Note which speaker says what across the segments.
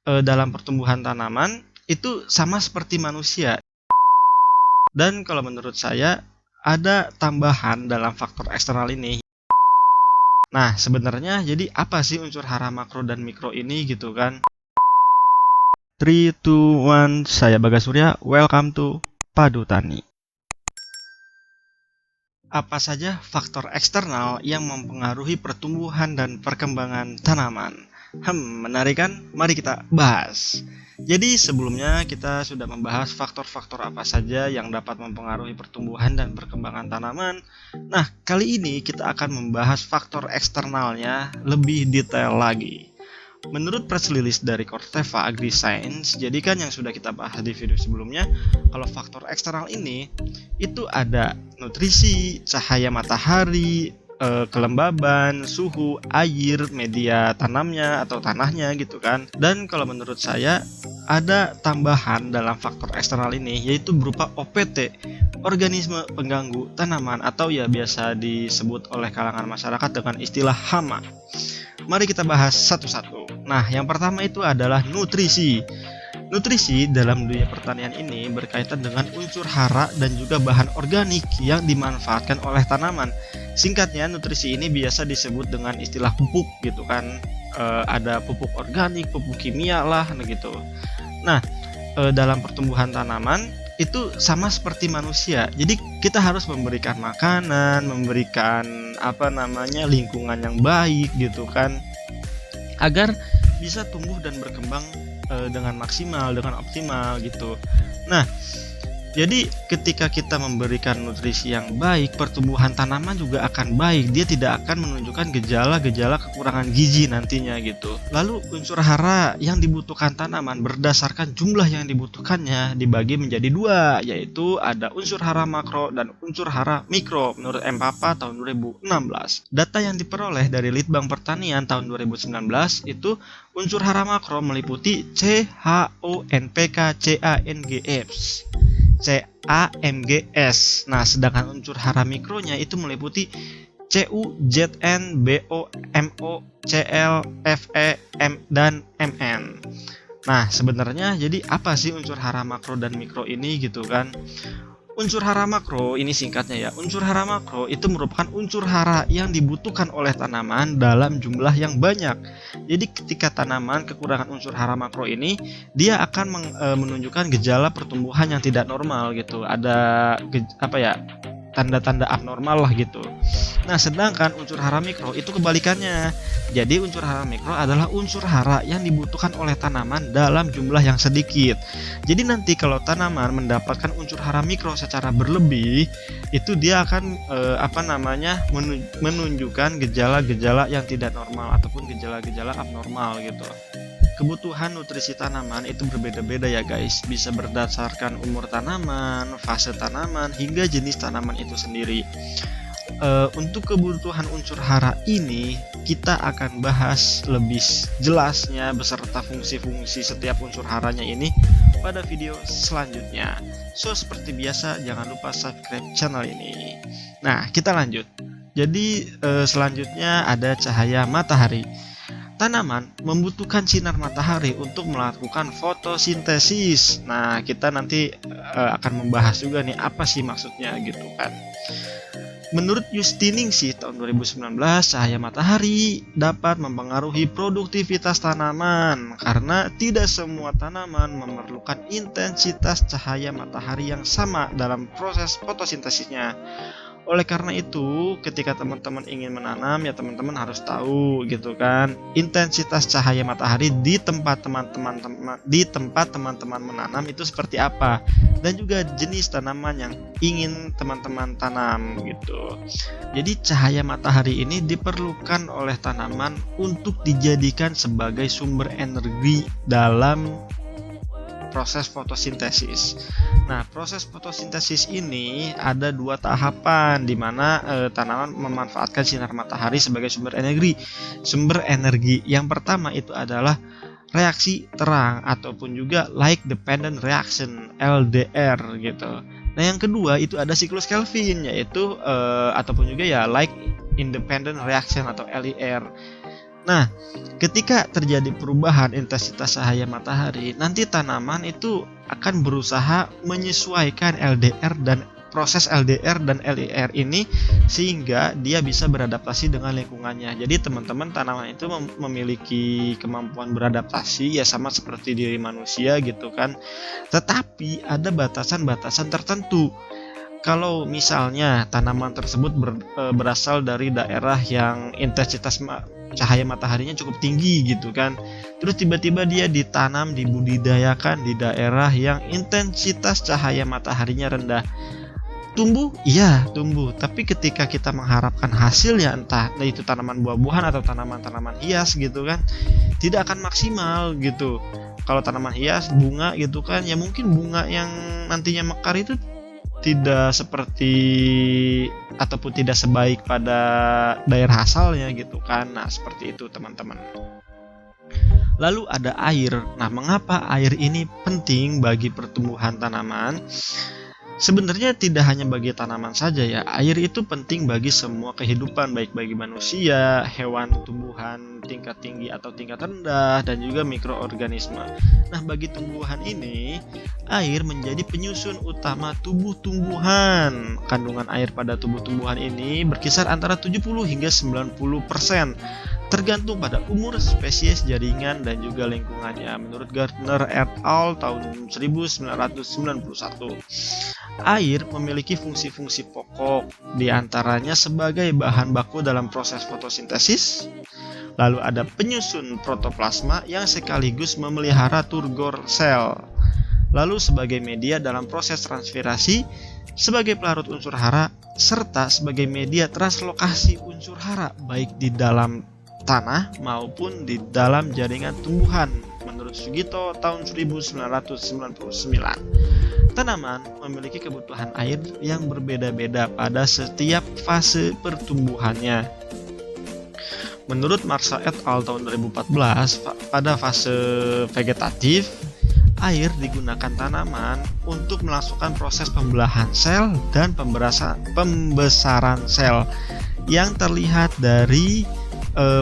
Speaker 1: dalam pertumbuhan tanaman itu sama seperti manusia. Dan kalau menurut saya ada tambahan dalam faktor eksternal ini. Nah, sebenarnya jadi apa sih unsur hara makro dan mikro ini gitu kan? 3, 2, 1, saya Bagas Surya, welcome to Padu Tani. Apa saja faktor eksternal yang mempengaruhi pertumbuhan dan perkembangan tanaman? Menarik kan? Mari kita bahas. Jadi sebelumnya kita sudah membahas faktor-faktor apa saja yang dapat mempengaruhi pertumbuhan dan perkembangan tanaman. Nah, kali ini kita akan membahas faktor eksternalnya lebih detail lagi. Menurut press release dari Corteva AgriScience, jadi kan yang sudah kita bahas di video sebelumnya, kalau faktor eksternal ini itu ada nutrisi, cahaya matahari, kelembaban, suhu, air, media tanamnya atau tanahnya gitu kan. Dan kalau menurut saya ada tambahan dalam faktor eksternal ini yaitu berupa OPT, organisme pengganggu tanaman, atau ya biasa disebut oleh kalangan masyarakat dengan istilah hama. Mari kita bahas satu-satu. Nah, yang pertama itu adalah nutrisi. Nutrisi dalam dunia pertanian ini berkaitan dengan unsur hara dan juga bahan organik yang dimanfaatkan oleh tanaman. Singkatnya, nutrisi ini biasa disebut dengan istilah pupuk gitu kan. Ada pupuk organik, pupuk kimia lah gitu. Nah, dalam pertumbuhan tanaman itu sama seperti manusia. Jadi kita harus memberikan makanan, memberikan lingkungan yang baik gitu kan, agar bisa tumbuh dan berkembang dengan maksimal, dengan optimal gitu. Nah, jadi ketika kita memberikan nutrisi yang baik, pertumbuhan tanaman juga akan baik. Dia tidak akan menunjukkan gejala-gejala kekurangan gizi nantinya gitu. Lalu unsur hara yang dibutuhkan tanaman berdasarkan jumlah yang dibutuhkannya dibagi menjadi dua, yaitu ada unsur hara makro dan unsur hara mikro menurut MPAPA tahun 2016. Data yang diperoleh dari Litbang Pertanian tahun 2019 itu unsur hara makro meliputi CHONPK CAMGS. Nah, sedangkan unsur hara mikronya itu meliputi CUZN, BOMO, CL, FE, M, dan MN. Nah, sebenarnya jadi apa sih unsur hara makro dan mikro ini gitu kan? Unsur hara makro ini singkatnya ya. Unsur hara makro itu merupakan unsur hara yang dibutuhkan oleh tanaman dalam jumlah yang banyak. Jadi ketika tanaman kekurangan unsur hara makro ini, dia akan menunjukkan gejala pertumbuhan yang tidak normal gitu. Ada tanda-tanda abnormal lah gitu. Nah, sedangkan unsur hara mikro itu kebalikannya. Jadi unsur hara mikro adalah unsur hara yang dibutuhkan oleh tanaman dalam jumlah yang sedikit. Jadi nanti kalau tanaman mendapatkan unsur hara mikro secara berlebih, itu dia akan menunjukkan gejala-gejala yang tidak normal ataupun gejala-gejala abnormal gitu. Kebutuhan nutrisi tanaman itu berbeda-beda ya guys, bisa berdasarkan umur tanaman, fase tanaman, hingga jenis tanaman itu sendiri. Untuk kebutuhan unsur hara ini kita akan bahas lebih jelasnya beserta fungsi-fungsi setiap unsur haranya ini pada video selanjutnya. So, seperti biasa jangan lupa subscribe channel ini. Nah, kita lanjut. Jadi selanjutnya ada cahaya matahari. Tanaman membutuhkan sinar matahari untuk melakukan fotosintesis. Nah, kita nanti akan membahas juga nih apa sih maksudnya gitu kan. Menurut Yustiningsih tahun 2019, cahaya matahari dapat mempengaruhi produktivitas tanaman karena tidak semua tanaman memerlukan intensitas cahaya matahari yang sama dalam proses fotosintesisnya. Oleh karena itu, ketika teman-teman ingin menanam, ya teman-teman harus tahu gitu kan, intensitas cahaya matahari di tempat teman-teman menanam itu seperti apa, dan juga jenis tanaman yang ingin teman-teman tanam gitu. Jadi cahaya matahari ini diperlukan oleh tanaman untuk dijadikan sebagai sumber energi dalam proses fotosintesis. Nah, proses fotosintesis ini ada dua tahapan di mana tanaman memanfaatkan sinar matahari sebagai sumber energi. Sumber energi yang pertama itu adalah reaksi terang ataupun juga light dependent reaction (LDR) gitu. Nah, yang kedua itu ada siklus Kelvin, yaitu ataupun juga ya light independent reaction atau LIR. Nah, ketika terjadi perubahan intensitas cahaya matahari, nanti tanaman itu akan berusaha menyesuaikan proses LDR dan LIR ini sehingga dia bisa beradaptasi dengan lingkungannya. Jadi teman-teman, tanaman itu memiliki kemampuan beradaptasi ya sama seperti diri manusia gitu kan. Tetapi ada batasan-batasan tertentu. Kalau misalnya tanaman tersebut berasal dari daerah yang intensitas cahaya mataharinya cukup tinggi gitu kan, terus tiba-tiba dia dibudidayakan di daerah yang intensitas cahaya mataharinya rendah, tumbuh? Iya, tumbuh. Tapi ketika kita mengharapkan hasilnya, entah itu tanaman buah-buahan atau tanaman-tanaman hias gitu kan, tidak akan maksimal gitu. Kalau tanaman hias, bunga gitu kan, ya mungkin bunga yang nantinya mekar itu tidak seperti ataupun tidak sebaik pada daerah asalnya gitu kan. Nah, seperti itu teman-teman. Lalu ada air. Nah, mengapa air ini penting bagi pertumbuhan tanaman? Sebenarnya tidak hanya bagi tanaman saja ya, air itu penting bagi semua kehidupan, baik bagi manusia, hewan, tumbuhan tingkat tinggi atau tingkat rendah, dan juga mikroorganisme. Nah, bagi tumbuhan ini, air menjadi penyusun utama tubuh tumbuhan. Kandungan air pada tubuh tumbuhan ini berkisar antara 70 hingga 90%. Tergantung pada umur, spesies, jaringan, dan juga lingkungannya. Menurut Gardner et al. Tahun 1991, air memiliki fungsi-fungsi pokok, diantaranya sebagai bahan baku dalam proses fotosintesis. Lalu ada penyusun protoplasma yang sekaligus memelihara turgor sel. Lalu sebagai media dalam proses transpirasi, sebagai pelarut unsur hara, serta sebagai media translokasi unsur hara baik di dalam tanah maupun di dalam jaringan tumbuhan. Menurut Sugito tahun 1999, tanaman memiliki kebutuhan air yang berbeda-beda pada setiap fase pertumbuhannya. Menurut Marshall et al. Tahun 2014, pada fase vegetatif, air digunakan tanaman untuk melangsungkan proses pembelahan sel dan pembesaran sel yang terlihat dari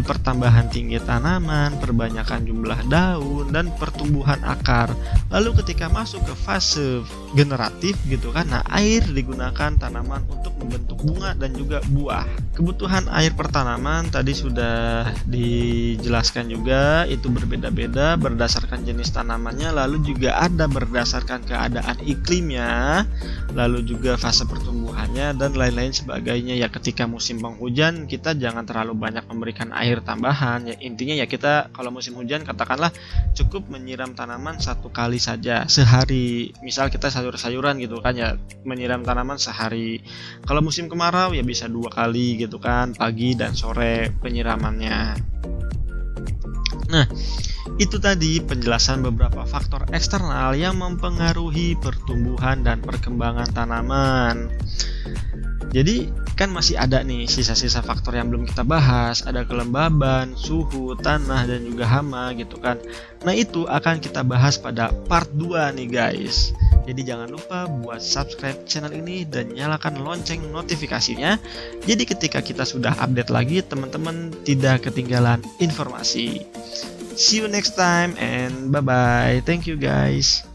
Speaker 1: pertambahan tinggi tanaman, perbanyakan jumlah daun, dan pertumbuhan akar. Lalu ketika masuk ke fase generatif gitu kan, nah air digunakan tanaman untuk membentuk bunga dan juga buah. Kebutuhan air per tanaman tadi sudah dijelaskan juga, itu berbeda-beda berdasarkan jenis tanamannya, lalu juga ada berdasarkan keadaan iklimnya, lalu juga fase pertumbuhannya dan lain-lain sebagainya. Ya, ketika musim penghujan kita jangan terlalu banyak memberikan air tambahan ya, intinya ya kita kalau musim hujan katakanlah cukup menyiram tanaman 1 kali saja sehari. Misal kita sayur-sayuran gitu kan ya, menyiram tanaman sehari. Kalau musim kemarau ya bisa 2 kali gitu kan, pagi dan sore penyiramannya. Nah, itu tadi penjelasan beberapa faktor eksternal yang mempengaruhi pertumbuhan dan perkembangan tanaman. Jadi kan masih ada nih sisa-sisa faktor yang belum kita bahas, ada kelembaban, suhu, tanah, dan juga hama gitu kan. Nah, itu akan kita bahas pada part 2 nih guys. Jadi jangan lupa buat subscribe channel ini dan nyalakan lonceng notifikasinya. Jadi ketika kita sudah update lagi, teman-teman tidak ketinggalan informasi. See you next time and bye-bye. Thank you guys.